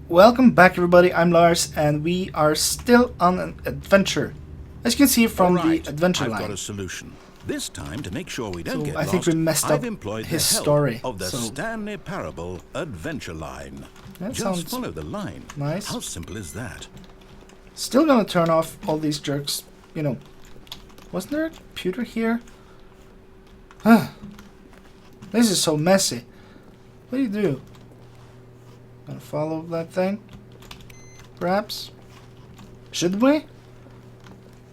Welcome back, everybody. I'm Lars, and we are still on an adventure. As you can see from the adventure line. I've got a solution. This time, to make sure we don't get I lost, think we messed up I've employed his the help story. of the Stanley Parable adventure line. Just follow the line. Nice. How simple is that? Still gonna turn off all these jerks. You know, wasn't there a computer here? This is so messy. What do you do? Gonna follow that thing? Perhaps? Should we? I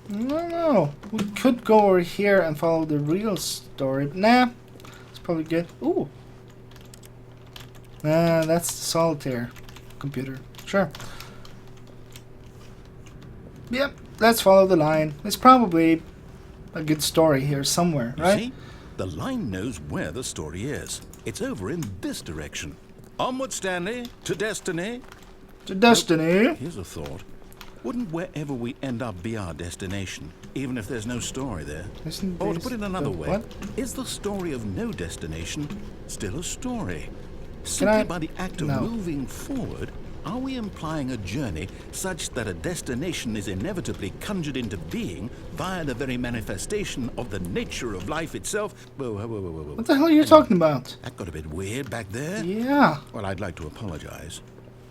don't know. We could go over here and follow the real story. Nah, it's probably good. Ooh. Nah, that's the solitaire computer. Sure. Yep, let's follow the line. It's probably a good story here somewhere, right? You see? The line knows where the story is. It's over in this direction. Onward, Stanley, to destiny. To destiny. Well, here's a thought. Wouldn't wherever we end up be our destination, even if there's no story there? Or to put it another way, is the story of no destination still a story? Simply by the act of moving forward, are we implying a journey such that a destination is inevitably conjured into being via the very manifestation of the nature of life itself? Whoa. What the hell are you talking about? That got a bit weird back there. Yeah. Well, I'd like to apologize.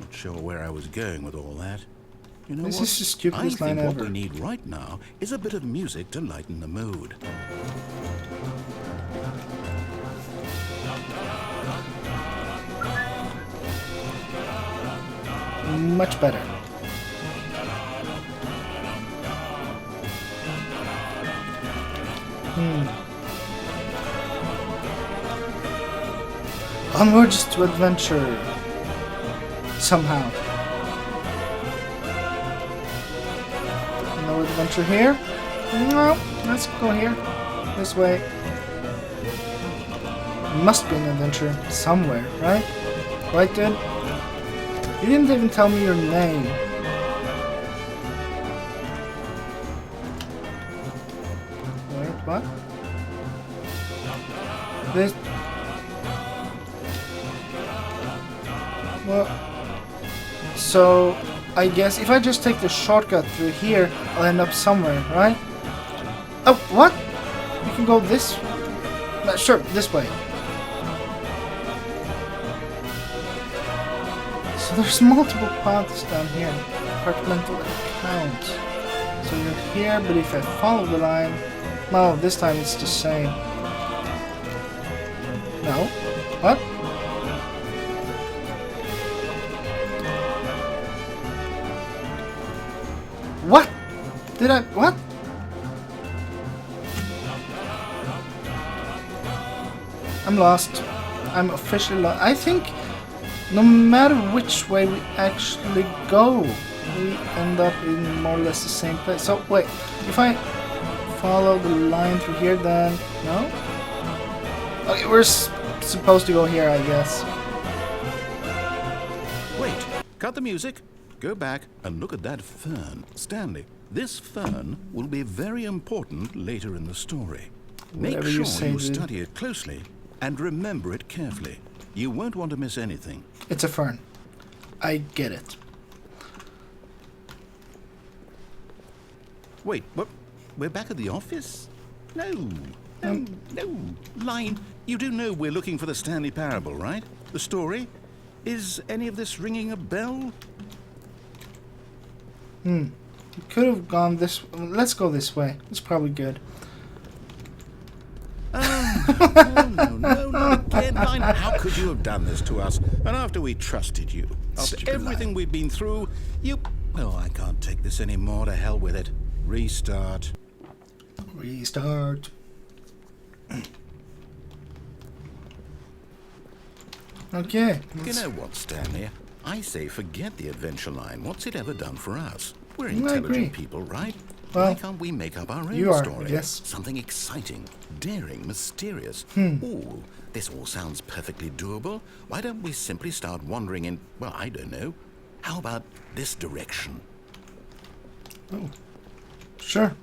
Not sure where I was going with all that. You know This is the stupidest line ever. I think ever. what we need right now is a bit of music to lighten the mood. Much better. Onwards to adventure. Somehow. No adventure here? No, let's go here. This way. Must be an adventure somewhere, right? Right, dude? You didn't even tell me your name. Wait, what? This... Well... So... I guess if I just take the shortcut through here, I'll end up somewhere, right? Oh, what? We can go this... Sure, this way. So there's multiple paths down here. Departmental account. So you're here, but if I follow the line... No, this time it's the same. No? What? What? Did I... What? I'm lost. I'm officially lost. I think no matter which way we actually go, we end up in more or less the same place. So, wait. If I follow the line through here, then... No? Okay, we're supposed to go here, I guess. Wait. Cut the music. Go back and look at that fern. Stanley, this fern will be very important later in the story. Make sure you study it closely and remember it carefully. You won't want to miss anything. It's a fern. I get it. Wait, what? We're back at the office? No. Line, you do know we're looking for the Stanley Parable, right? The story? Is any of this ringing a bell? We could have gone this... Let's go this way. It's probably good. No, not again, Line. How could you have done this to us? And after we trusted you, after everything we've been through, you... Well, I can't take this anymore. To hell with it. Restart. Restart. Okay. You know what, Stanley? I say forget the adventure line. What's it ever done for us? We're intelligent people, right? Well, why can't we make up our own story? Yes. Something exciting, daring, mysterious. Ooh, this all sounds perfectly doable. Why don't we simply start wandering in, well, I don't know. How about this direction? Oh, sure.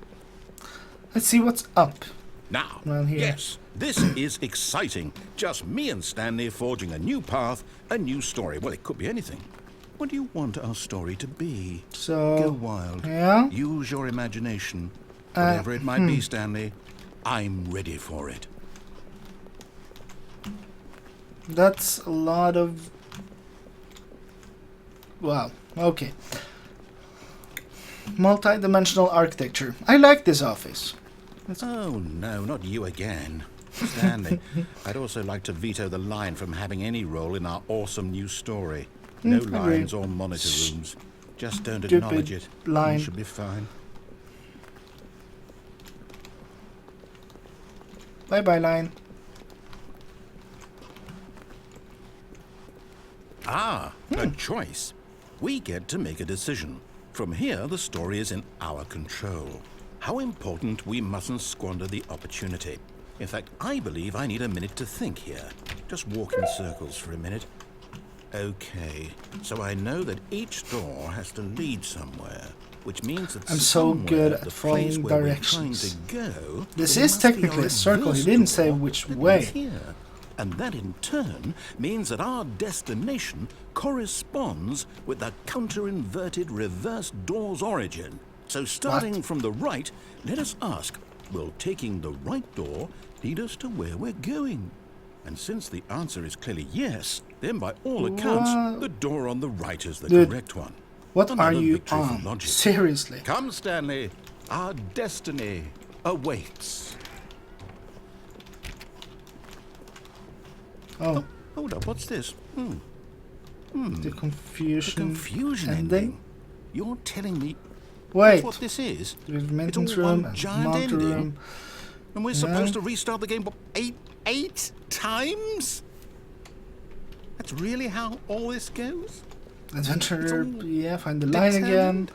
Let's see what's up. Now, here. yes, this is exciting. Just me and Stanley forging a new path, a new story. Well, it could be anything. What do you want our story to be? So go wild. Yeah. Use your imagination. Whatever it might be, Stanley, I'm ready for it. That's a lot of... Wow, okay. Multi-dimensional architecture. I like this office. Oh, no, not you again. Stanley, I'd also like to veto the line from having any role in our awesome new story. No lines or monitor rooms. Just don't acknowledge it. Line. You should be fine. Bye-bye, line. Ah, a choice. We get to make a decision. From here, the story is in our control. How important we mustn't squander the opportunity. In fact, I believe I need a minute to think here. Just walk in circles for a minute. Okay, so I know that each door has to lead somewhere, which means that I'm so good at following directions. This is technically a circle. He didn't say which way. Here. And that in turn means that our destination corresponds with the counter-inverted reverse door's origin. So starting from the right, let us ask, will taking the right door lead us to where we're going? And since the answer is clearly yes, then by all accounts, the door on the right is the correct one. What are you on? Seriously? Come, Stanley. Our destiny awaits. Oh. Hold up, what's this? The confusion. The confusion ending? You're telling me Wait. that's what this is? There's maintenance it's all room one and giant monitor ending. room. And we're supposed to restart the game eight times? That's really how all this goes? Adventure, yeah, find the line again.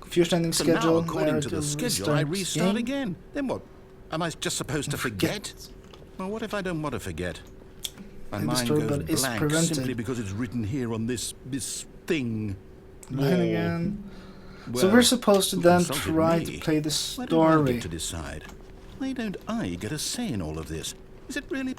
Confusion ending So schedule. now, according to the schedule, I restart again. Then what? Am I just supposed to forget? Well, what if I don't want to forget? My mind goes blank simply because it's written here on this thing. Line again. Well, so we're supposed to then try to play the story. Why don't I get to decide? Why don't I get a say in all of this? Is it really?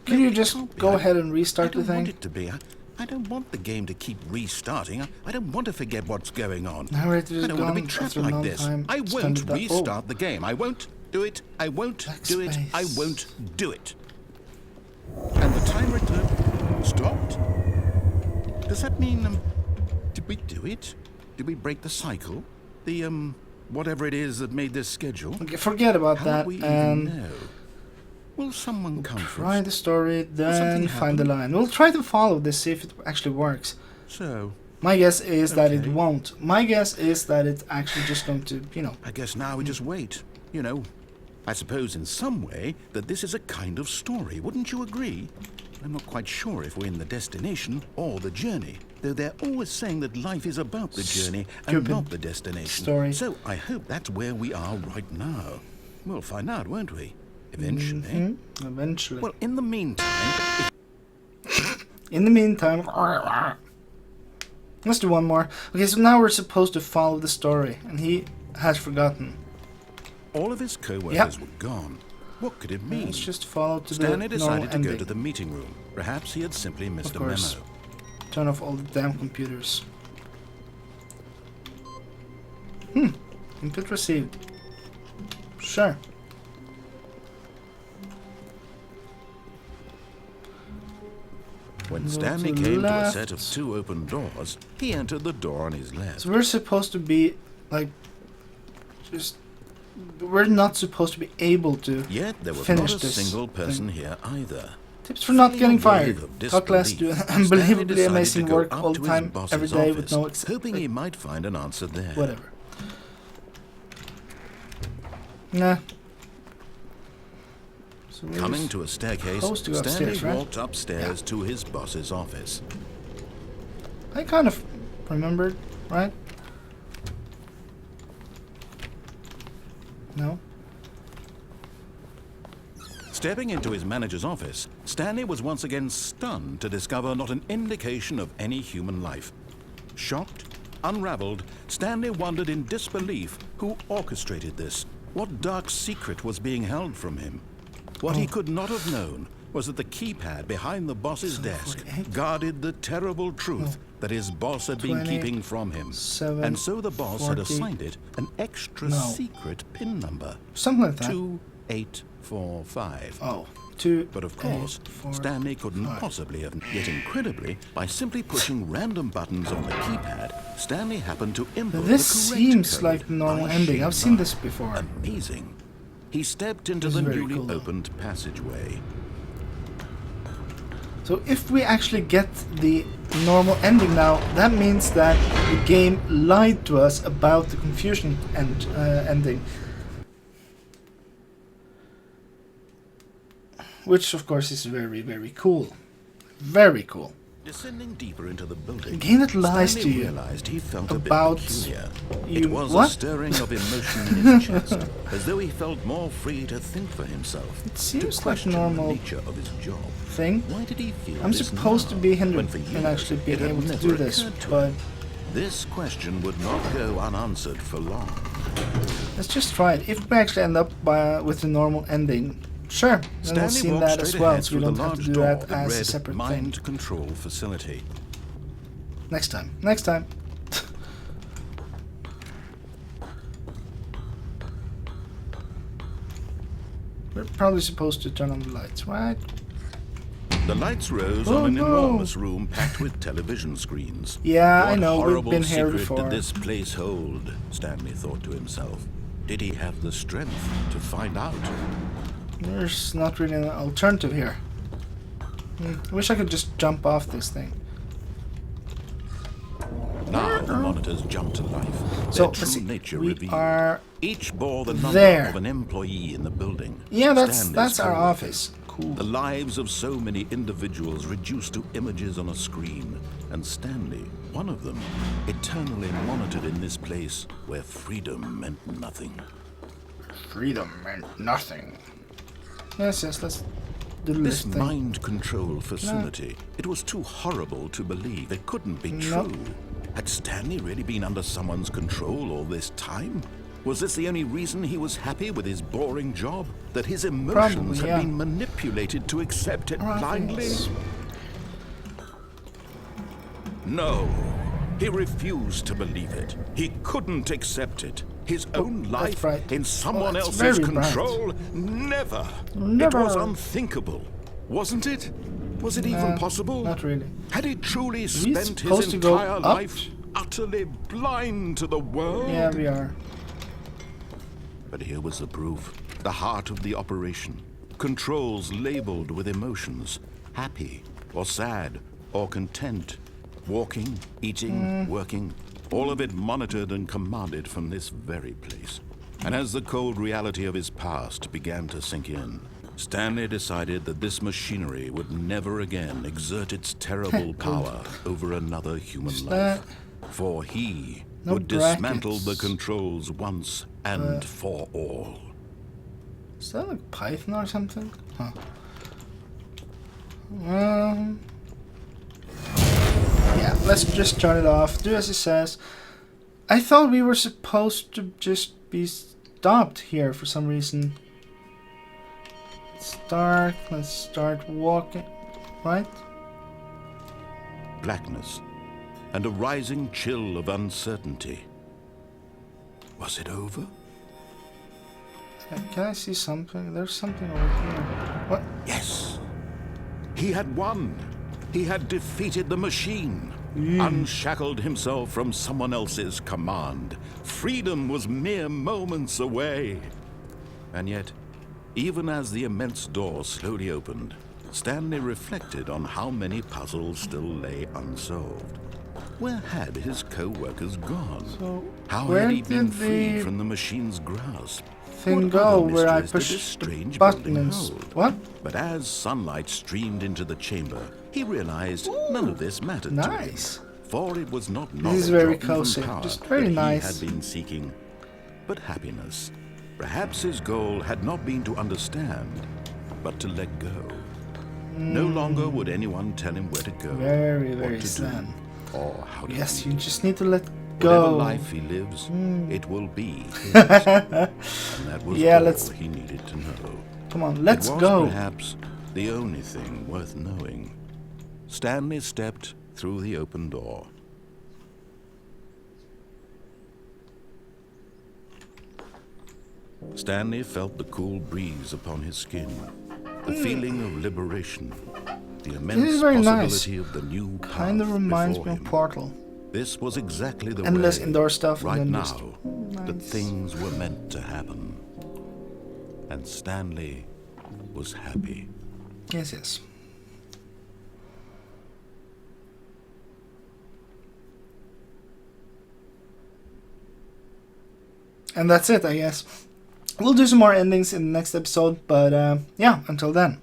Can you just go ahead and restart the thing? I don't want it to be. I don't want the game to keep restarting. I don't want to forget what's going on. I don't want to be trapped like this. I won't restart the game. I won't do it. I won't do it. I won't do it. And the timer stopped? Does that mean, did we do it? Did we break the cycle? The, whatever it is that made this schedule? Okay, forget about that and... know? Will someone come try the story, then find the line. We'll try to follow this, see if it actually works. So... My guess is that it won't. My guess is that it's actually just going to, you know... I guess now we just wait, you know. I suppose in some way that this is a kind of story, wouldn't you agree? I'm not quite sure if we're in the destination or the journey, though they're always saying that life is about the journey and not the destination. Story. So I hope that's where we are right now. We'll find out, won't we? Eventually. Eventually. Well, in the meantime... In the meantime... Let's do one more. Okay, so now we're supposed to follow the story, and he has forgotten. All of his co-workers were gone. What could it mean? Let's just follow to Stanley the decided to ending. go to the meeting room. Perhaps he had simply missed a memo. Turn off all the damn computers. Input received. Sure. When Stanley came to a set of 2 open doors, he entered the door on his left. So we're supposed to be, like, just... We're not supposed to be able to Yet there was finish not a this single person here either. Tips for not getting fired. Talk less, do unbelievably amazing work all the time, every day with no exception. Hoping he might find an answer there. Whatever. Nah. So coming to a staircase, Stanley walked upstairs to his boss's office. I kind of remembered, right? No? Stepping into his manager's office, Stanley was once again stunned to discover not an indication of any human life. Shocked, unraveled, Stanley wondered in disbelief who orchestrated this. What dark secret was being held from him? What he could not have known was that the keypad behind the boss's desk 48. guarded the terrible truth that his boss had been 20, keeping from him. 7, And so the boss 40. had assigned it an extra secret PIN number. Something like that. 2845. Oh. 2, But of course, 8, 4, Stanley couldn't 5. possibly have. Yet incredibly, by simply pushing random buttons on the keypad, Stanley happened to input This the correct seems code like the normal by ending. sheer I've seen luck. this before. Amazing. He stepped into This the is very newly cool, though. opened passageway. So if we actually get the normal ending now, that means that the game lied to us about the confusion ending. Which of course is very, very cool. Very cool. Descending deeper into the building, A game that lies Stanley to you realized he felt about a bit peculiar. you. It was What? a stirring of emotion in his chest, as though he felt more free to think for himself. It to seems like question normal the nature of his job. thing. Why did he feel I'm this supposed now, to be hindered when for in years actually being it had able to never do this, occurred to but him? This question would not go unanswered for long. let's just try it. If we actually end up with the normal ending, sure, then we'll Stanley see walked that as straight well, ahead so we through the don't have to large do door that that as a read separate Mind thing. Control Facility. Next time. Next time. We're probably supposed to turn on the lights, right? The lights rose Oh, on an no. enormous room packed with television screens. Yeah, What I know, we've horrible been here secret before. did this place hold? Stanley thought to himself. Did he have the strength to find out? There's not really an alternative here. I wish I could just jump off this thing. Now the monitors jumped to life. So, Their true let's see. nature We revealed. are Each bore the number there. of an employee in the building. Yeah, that's Stanley's our coworkers. office. Cool. The lives of so many individuals reduced to images on a screen, and Stanley, one of them, eternally monitored in this place where freedom meant nothing. Freedom meant nothing. Yes, let's do This this thing. mind control facility, it was too horrible to believe. It couldn't be Nope. true. Had Stanley really been under someone's control all this time? Was this the only reason he was happy with his boring job? That his emotions Probably, had yeah. been manipulated to accept it blindly? No. He refused to believe it. He couldn't accept it. His own that's life bright. in someone that's else's very bright. control? Never. Never. It was unthinkable. Wasn't it? Was it even possible? Not really. Had he truly we spent supposed his to go entire up? life utterly blind to the world? Yeah, we are. But here was the proof. The heart of the operation. Controls labeled with emotions. Happy, or sad, or content. Walking, eating, working. All of it monitored and commanded from this very place. And as the cold reality of his past began to sink in, Stanley decided that this machinery would never again exert its terrible power over another human life. For he No would dismantle brackets. the controls once and for all. Is that like Python or something? Huh. Yeah, let's just turn it off. Do as it says. I thought we were supposed to just be stopped here for some reason. Let's start walking. Right? Blackness and a rising chill of uncertainty. Was it over? Can I see something? There's something over here. What? Yes. He had won. He had defeated the machine. Unshackled himself from someone else's command. Freedom was mere moments away. And yet, even as the immense door slowly opened, Stanley reflected on how many puzzles still lay unsolved. Where had his co-workers gone? So, How where had he been did freed the from the machine's grasp? thing What go other where I mysteries did this pushed strange the building buttons? hold? What? But as sunlight streamed into the chamber, he realized none of this mattered to him. Nice. For it was not This is knowledge very or even cozy. power Just very that nice. he had been seeking, but happiness. Perhaps his goal had not been to understand, but to let go. No longer would anyone tell him where to go, Very, what very to sad. do, or how to Yes, lead. you just need to let Whatever go. life he lives, it will be his. And that was Yeah, all let's- he needed to know. Come on, let's it was go. perhaps the only thing worth knowing. Stanley stepped through the open door. Stanley felt the cool breeze upon his skin, the feeling of liberation, the immense possibility of the new path kind of reminds before me of him. Portal. This was exactly the Endless way, indoor stuff right and then now, just that things were meant to happen. And Stanley was happy. Yes, yes. And that's it, I guess. We'll do some more endings in the next episode, but yeah, until then.